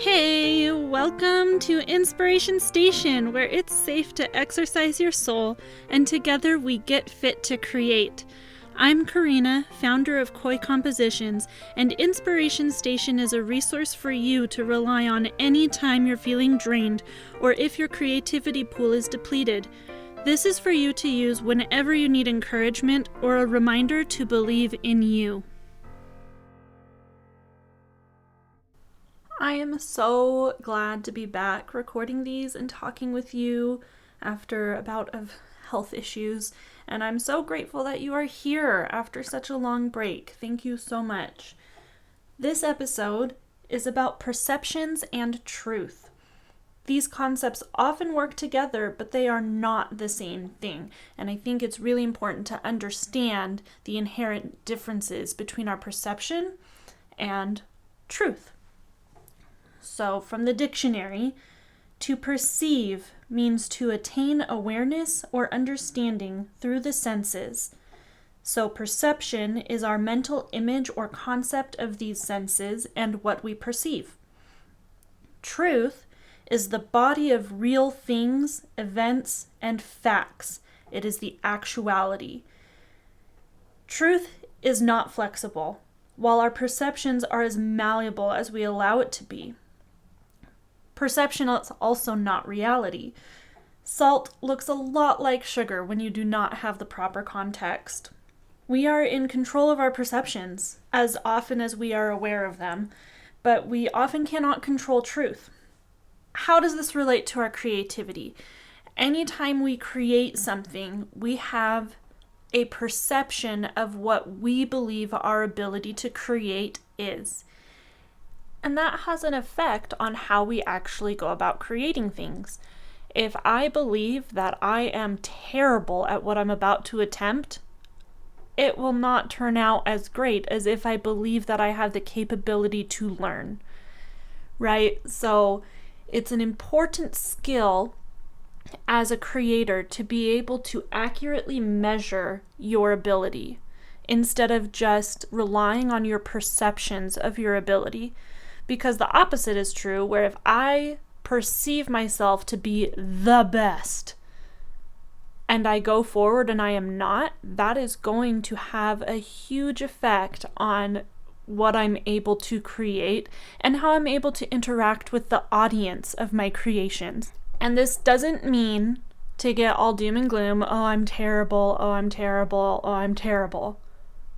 Hey, welcome to Inspiration Station, where it's safe to exercise your soul, and together we get fit to create. I'm Karina, founder of Koi Compositions, and Inspiration Station is a resource for you to rely on anytime you're feeling drained or if your creativity pool is depleted. This is for you to use whenever you need encouragement or a reminder to believe in you. I am so glad to be back recording these and talking with you after a bout of health issues, and I'm so grateful that you are here after such a long break. Thank you so much. This episode is about perceptions and truth. These concepts often work together, but they are not the same thing, and I think it's really important to understand the inherent differences between our perception and truth. So, from the dictionary, to perceive means to attain awareness or understanding through the senses. So, perception is our mental image or concept of these senses and what we perceive. Truth is the body of real things, events, and facts. It is the actuality. Truth is not flexible, while our perceptions are as malleable as we allow it to be. Perception is also not reality. Salt looks a lot like sugar when you do not have the proper context. We are in control of our perceptions as often as we are aware of them, but we often cannot control truth. How does this relate to our creativity? Anytime we create something, we have a perception of what we believe our ability to create is. And that has an effect on how we actually go about creating things. If I believe that I am terrible at what I'm about to attempt, it will not turn out as great as if I believe that I have the capability to learn, right? So it's an important skill as a creator to be able to accurately measure your ability instead of just relying on your perceptions of your ability. Because the opposite is true, where if I perceive myself to be the best and I go forward and I am not, that is going to have a huge effect on what I'm able to create and how I'm able to interact with the audience of my creations. And this doesn't mean to get all doom and gloom, oh, I'm terrible, oh, I'm terrible, oh, I'm terrible.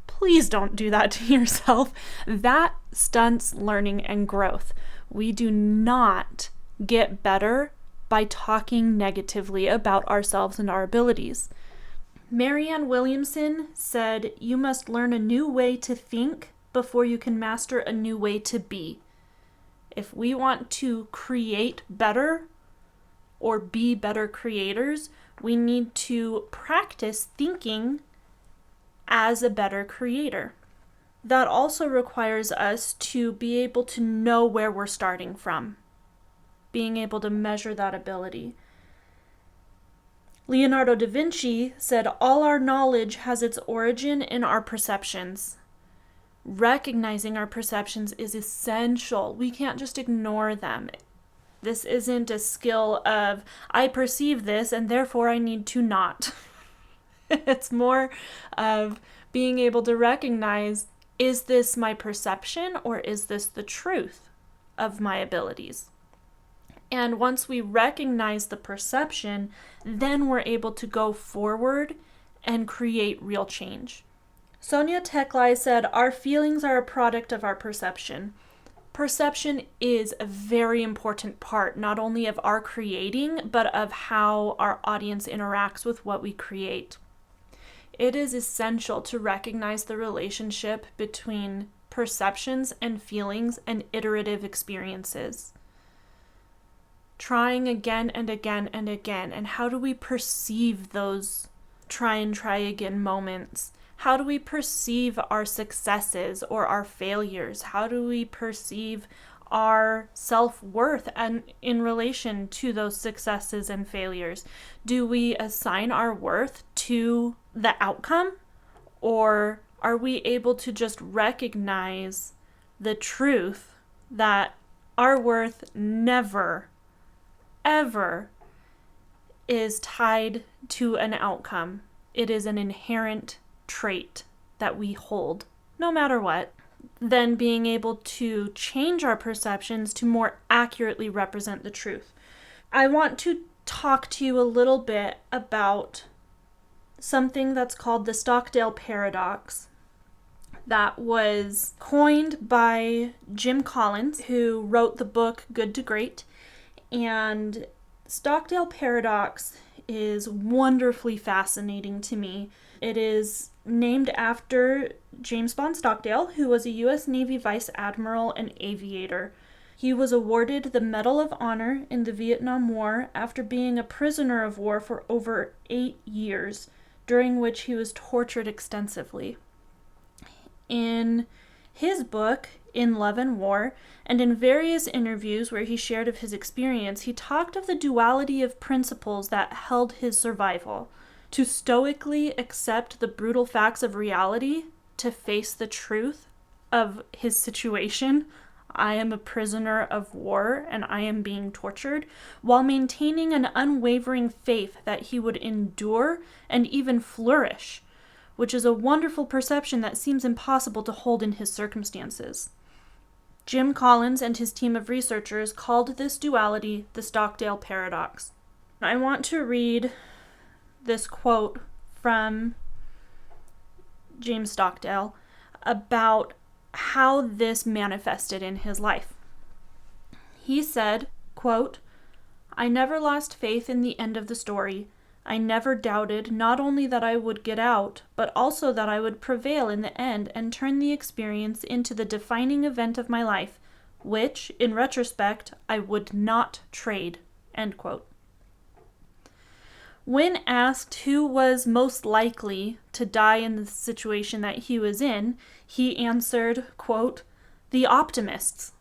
Please don't do that to yourself. That stunts learning and growth. We do not get better by talking negatively about ourselves and our abilities. Marianne Williamson said, "You must learn a new way to think before you can master a new way to be." If we want to create better or be better creators, we need to practice thinking as a better creator. That also requires us to be able to know where we're starting from, being able to measure that ability. Leonardo da Vinci said, "All our knowledge has its origin in our perceptions." Recognizing our perceptions is essential. We can't just ignore them. This isn't a skill of, I perceive this and therefore I need to not. It's more of being able to recognize, is this my perception or is this the truth of my abilities? And once we recognize the perception, then we're able to go forward and create real change. Sonia Teklai said, "Our feelings are a product of our perception." Perception is a very important part, not only of our creating, but of how our audience interacts with what we create. It is essential to recognize the relationship between perceptions and feelings and iterative experiences. Trying again and again and again. And how do we perceive those try again moments? How do we perceive our successes or our failures? How do we perceive our self-worth and in relation to those successes and failures? Do we assign our worth to the outcome, or are we able to just recognize the truth that Our worth never, ever is tied to an outcome. It is an inherent trait that we hold, no matter what. Then being able to change our perceptions to more accurately represent the truth. I want to talk to you a little bit about something that's called the Stockdale Paradox that was coined by Jim Collins, who wrote the book Good to Great. And Stockdale Paradox is wonderfully fascinating to me. It is named after James Bond Stockdale, who was a U.S. Navy Vice Admiral and aviator. He was awarded the Medal of Honor in the Vietnam War after being a prisoner of war for over 8 years, during which he was tortured extensively. In his book, In Love and War, and in various interviews where he shared of his experience, he talked of the duality of principles that held his survival: to stoically accept the brutal facts of reality, to face the truth of his situation. I am a prisoner of war and I am being tortured, while maintaining an unwavering faith that he would endure and even flourish, which is a wonderful perception that seems impossible to hold in his circumstances. Jim Collins and his team of researchers called this duality the Stockdale Paradox. I want to read this quote from James Stockdale about how this manifested in his life. He said, quote, "I never lost faith in the end of the story. I never doubted not only that I would get out, but also that I would prevail in the end and turn the experience into the defining event of my life, which, in retrospect, I would not trade." End quote. When asked who was most likely to die in the situation that he was in, he answered, quote, "The optimists.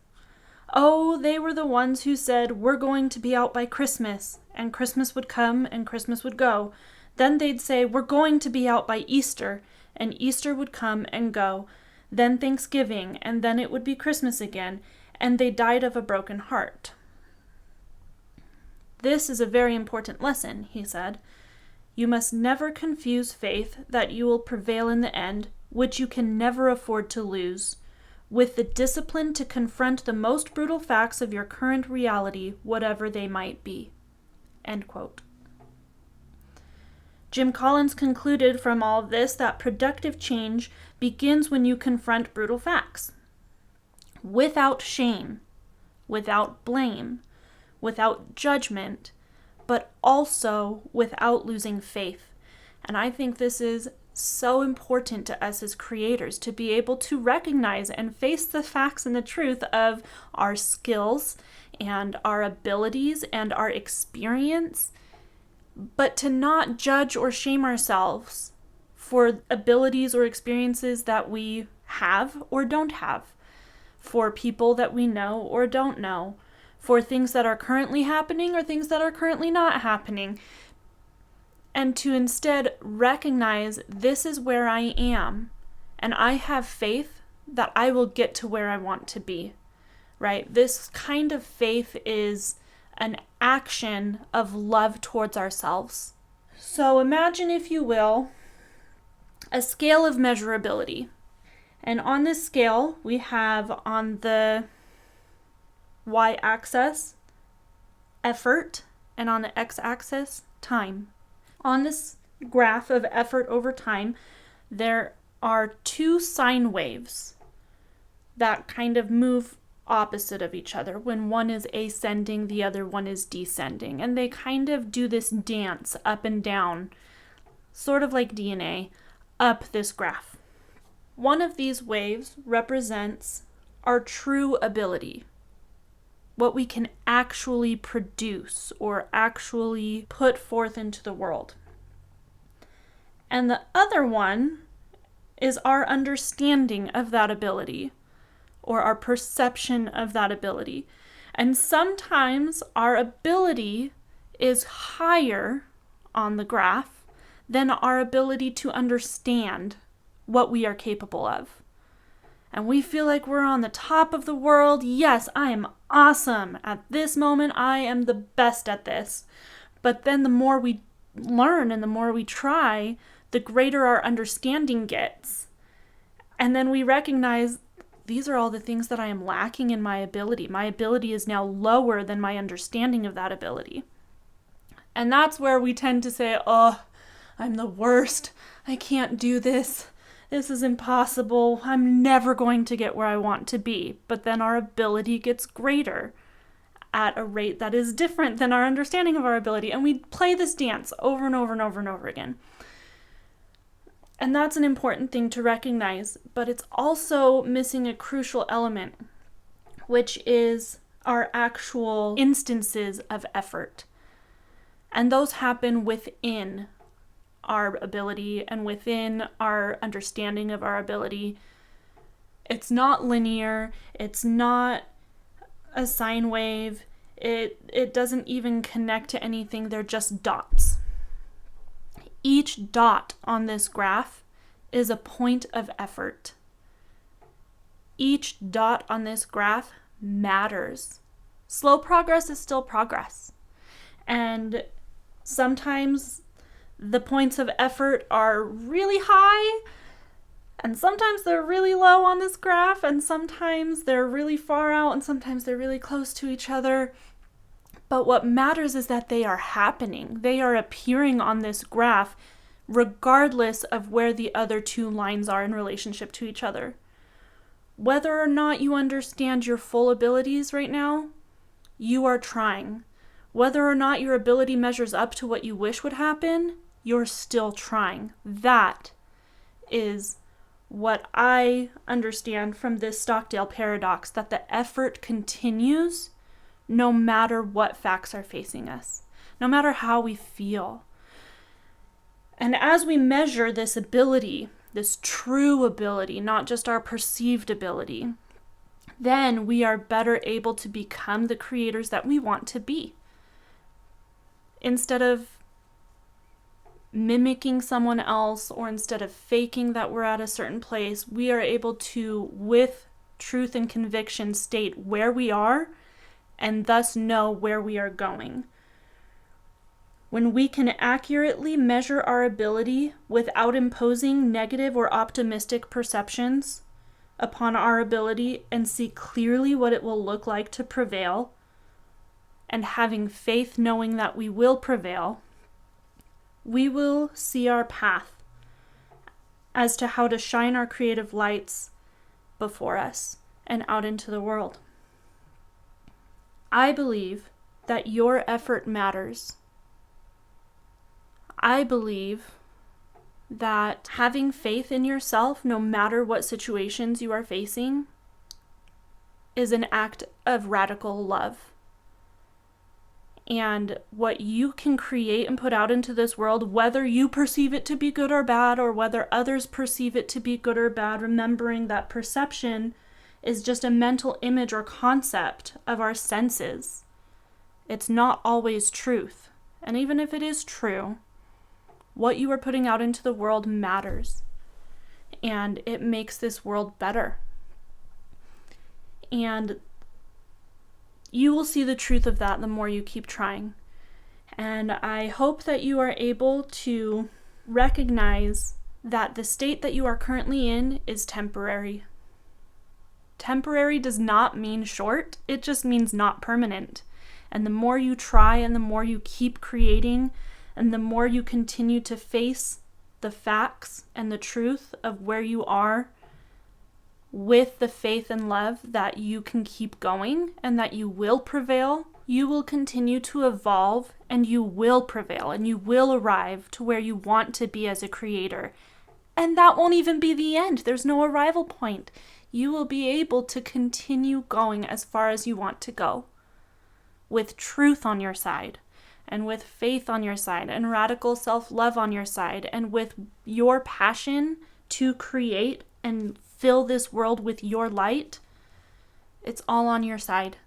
Oh, they were the ones who said, 'We're going to be out by Christmas,' and Christmas would come and Christmas would go. Then they'd say, 'We're going to be out by Easter,' and Easter would come and go. Then Thanksgiving, and then it would be Christmas again, and they died of a broken heart." "This is a very important lesson," he said. "You must never confuse faith that you will prevail in the end, which you can never afford to lose, with the discipline to confront the most brutal facts of your current reality, whatever they might be." End quote. Jim Collins concluded from all of this that productive change begins when you confront brutal facts, without shame, without blame, without judgment, but also without losing faith. And I think this is so important to us as creators, to be able to recognize and face the facts and the truth of our skills and our abilities and our experience, but to not judge or shame ourselves for abilities or experiences that we have or don't have, for people that we know or don't know, for things that are currently happening or things that are currently not happening, and to instead recognize this is where I am, and I have faith that I will get to where I want to be, right? This kind of faith is an action of love towards ourselves. So imagine, if you will, a scale of measurability. And on this scale, we have on the y-axis effort, and on the x-axis time. On this graph of effort over time, there are two sine waves that kind of move opposite of each other. When one is ascending, the other one is descending, and they kind of do this dance up and down, sort of like DNA, up this graph. One of these waves represents our true ability, what we can actually produce or actually put forth into the world. And the other one is our understanding of that ability, or our perception of that ability. And sometimes our ability is higher on the graph than our ability to understand what we are capable of. and we feel like we're on the top of the world. Yes, I am awesome. At this moment, I am the best at this. But then the more we learn and the more we try, the greater our understanding gets. And then we recognize these are all the things that I am lacking in my ability. My ability is now lower than my understanding of that ability. And that's where we tend to say, oh, I'm the worst. I can't do this. This is impossible. I'm never going to get where I want to be. But then our ability gets greater at a rate that is different than our understanding of our ability. And we play this dance over and over and over and over again. And that's an important thing to recognize. But it's also missing a crucial element, which is our actual instances of effort. And those happen within our ability and within our understanding of our ability. It's not linear. It's not a sine wave. It doesn't even connect to anything. They're just dots. Each dot on this graph is a point of effort. Each dot on this graph matters. Slow progress is still progress. And sometimes the points of effort are really high, and sometimes they're really low on this graph, and sometimes they're really far out, and sometimes they're really close to each other. But what matters is that they are happening. They are appearing on this graph regardless of where the other two lines are in relationship to each other. Whether or not you understand your full abilities right now, you are trying. Whether or not your ability measures up to what you wish would happen, you're still trying. That is what I understand from this Stockdale Paradox, that the effort continues no matter what facts are facing us, no matter how we feel. And as we measure this ability, this true ability, not just our perceived ability, then we are better able to become the creators that we want to be. Instead of mimicking someone else, or instead of faking that we're at a certain place, we are able to, with truth and conviction, state where we are and thus know where we are going. When we can accurately measure our ability without imposing negative or optimistic perceptions upon our ability and see clearly what it will look like to prevail, and having faith knowing that we will prevail, we will see our path as to how to shine our creative lights before us and out into the world. I believe that your effort matters. I believe that having faith in yourself, no matter what situations you are facing, is an act of radical love. And what you can create and put out into this world, whether you perceive it to be good or bad, or whether others perceive it to be good or bad, remembering that perception is just a mental image or concept of our senses. It's not always truth. And even if it is true, what you are putting out into the world matters. And it makes this world better. And you will see the truth of that the more you keep trying. And I hope that you are able to recognize that the state that you are currently in is temporary. Temporary does not mean short, it just means not permanent. And the more you try and the more you keep creating and the more you continue to face the facts and the truth of where you are, with the faith and love that you can keep going and that you will prevail, you will continue to evolve and you will prevail and you will arrive to where you want to be as a creator. And that won't even be the end. There's no arrival point. You will be able to continue going as far as you want to go, with truth on your side, and with faith on your side, and radical self-love on your side, and with your passion to create and fill this world with your light. It's all on your side,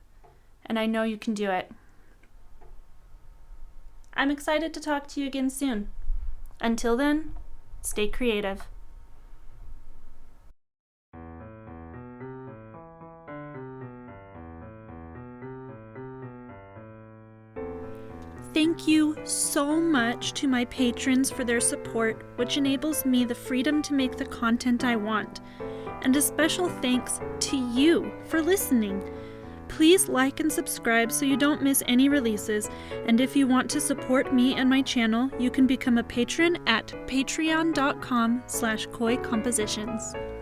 and I know you can do it. I'm excited to talk to you again soon. Until then, stay creative. Thank you so much to my patrons for their support, which enables me the freedom to make the content I want. And a special thanks to you for listening. Please like and subscribe so you don't miss any releases, and if you want to support me and my channel, you can become a patron at patreon.com/koicompositions.